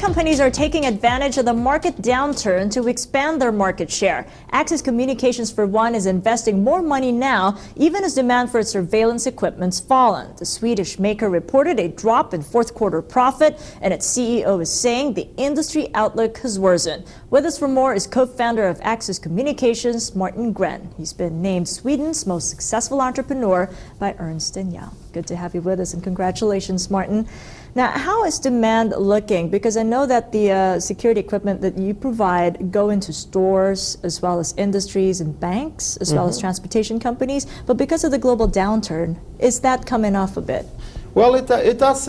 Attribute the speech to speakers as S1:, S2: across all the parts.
S1: companies are taking advantage of the market downturn to expand their market share. Axis Communications, for one, is investing more money now, even as demand for its surveillance equipment's fallen. The Swedish maker reported a drop in fourth quarter profit, and its CEO is saying the industry outlook has worsened. With us for more is co-founder of Axis Communications, Martin Gren. He's been named Sweden's most successful entrepreneur by Ernst & Young. Good to have you with us, and congratulations, Martin. Now, how is demand looking? Because I know that the security equipment that you provide go into stores as well as industries and banks as well as transportation companies. But because of the global downturn, is that coming off a bit?
S2: Well, it does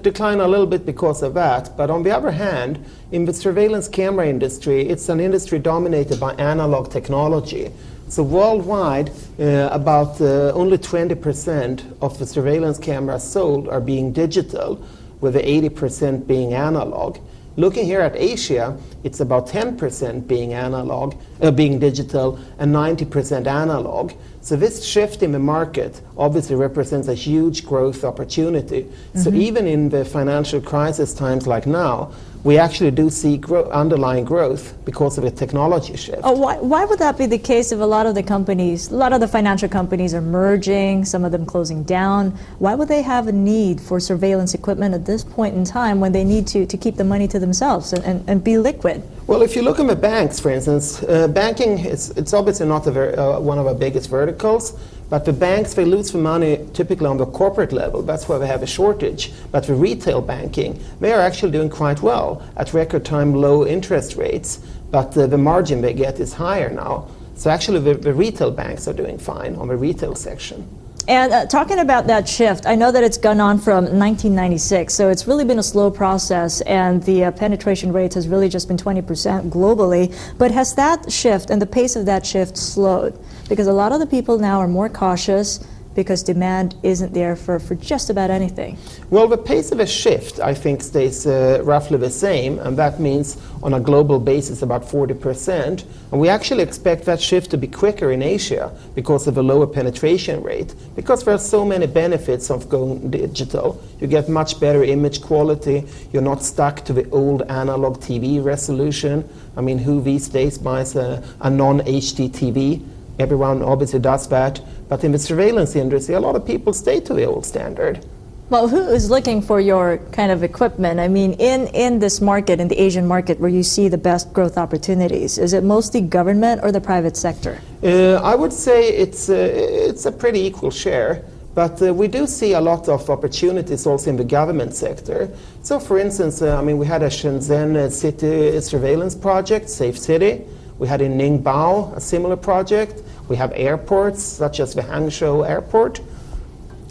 S2: decline a little bit because of that. But on the other hand, in the surveillance camera industry, it's an industry dominated by analog technology. So worldwide, about only 20% of the surveillance cameras sold are being digital, with the 80% being analog. Looking here at Asia, it's about 10% being analog, being digital, and 90% analog. So this shift in the market obviously represents a huge growth opportunity. So even in the financial crisis times like now, we actually do see underlying growth because of a technology shift.
S1: Oh, why would that be the case if a lot of the companies, a lot of the financial companies are merging, some of them closing down? Why would they have a need for surveillance equipment at this point in time when they need to keep the money to themselves and be liquid?
S2: Well, if you look at the banks, for instance, banking, it's obviously not one of our biggest verticals, but the banks, they lose the money typically on the corporate level. That's why they have a shortage. But the retail banking, they are actually doing quite well at record time low interest rates, but the margin they get is higher now. So actually the retail banks are doing fine on the retail section.
S1: And talking about that shift, I know that it's gone on from 1996, so it's really been a slow process, and the penetration rate has really just been 20% globally. But has that shift and the pace of that shift slowed? Because a lot of the people now are more cautious because demand isn't there for just about anything.
S2: Well, the pace of a shift, I think, stays roughly the same, and that means on a global basis about 40%. And we actually expect that shift to be quicker in Asia because of the lower penetration rate, because there are so many benefits of going digital. You get much better image quality, you're not stuck to the old analog TV resolution. I mean, who these days buys a non-HD TV? Everyone obviously does that, but in the surveillance industry, a lot of people stay to the old standard.
S1: Well, who is looking for your kind of equipment? I mean, in this market, in the Asian market, where you see the best growth opportunities, is it mostly government or the private sector?
S2: I would say it's a pretty equal share, but we do see a lot of opportunities also in the government sector. So, for instance, I mean, we had a Shenzhen city surveillance project, Safe City. We had in Ningbo a similar project. We have airports, such as the Hangzhou airport.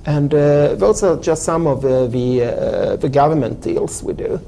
S2: And those are just some of the government deals we do.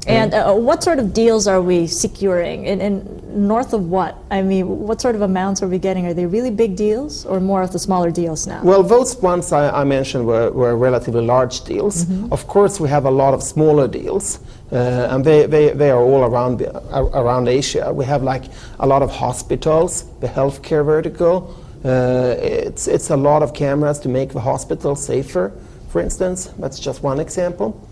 S1: And what sort of deals are we securing? In north of what? I mean, what sort of amounts are we getting? Are they really big deals or more of the smaller deals now?
S2: Well, those ones I mentioned were relatively large deals. Of course, we have a lot of smaller deals, and they are all around Asia. We have like a lot of hospitals, the healthcare vertical. It's a lot of cameras to make the hospital safer, for instance. That's just one example.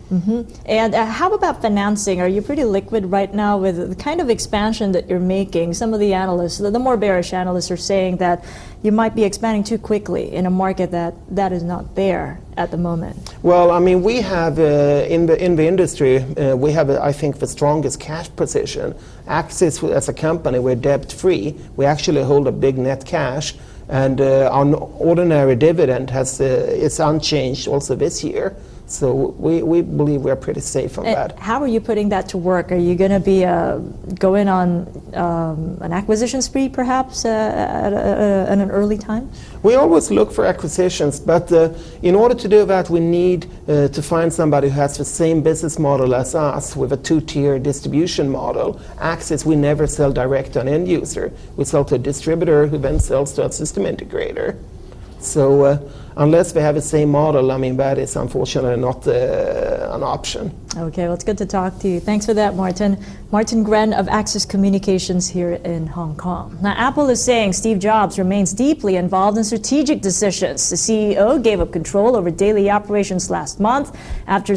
S1: And how about financing? Are you pretty liquid right now with the kind of expansion that you're making? Some of the analysts, the more bearish analysts, are saying that you might be expanding too quickly in a market that is not there at the moment.
S2: Well, I mean, we have in the industry, we have, I think, the strongest cash position. Axis, as a company, we're debt-free. We actually hold a big net cash. And our ordinary dividend is unchanged also this year. So we believe we're pretty safe on that.
S1: How are you putting that to work? Are you going to be going on an acquisition spree, perhaps, at an early time?
S2: We always look for acquisitions, but in order to do that, we need to find somebody who has the same business model as us, with a two-tier distribution model. Axis, we never sell direct to an end user. We sell to a distributor who then sells to a system integrator. So unless they have the same model, I mean, that is unfortunately not an option.
S1: Okay, well, it's good to talk to you. Thanks for that, Martin. Martin Gren of Axis Communications here in Hong Kong. Now, Apple is saying Steve Jobs remains deeply involved in strategic decisions. The CEO gave up control over daily operations last month after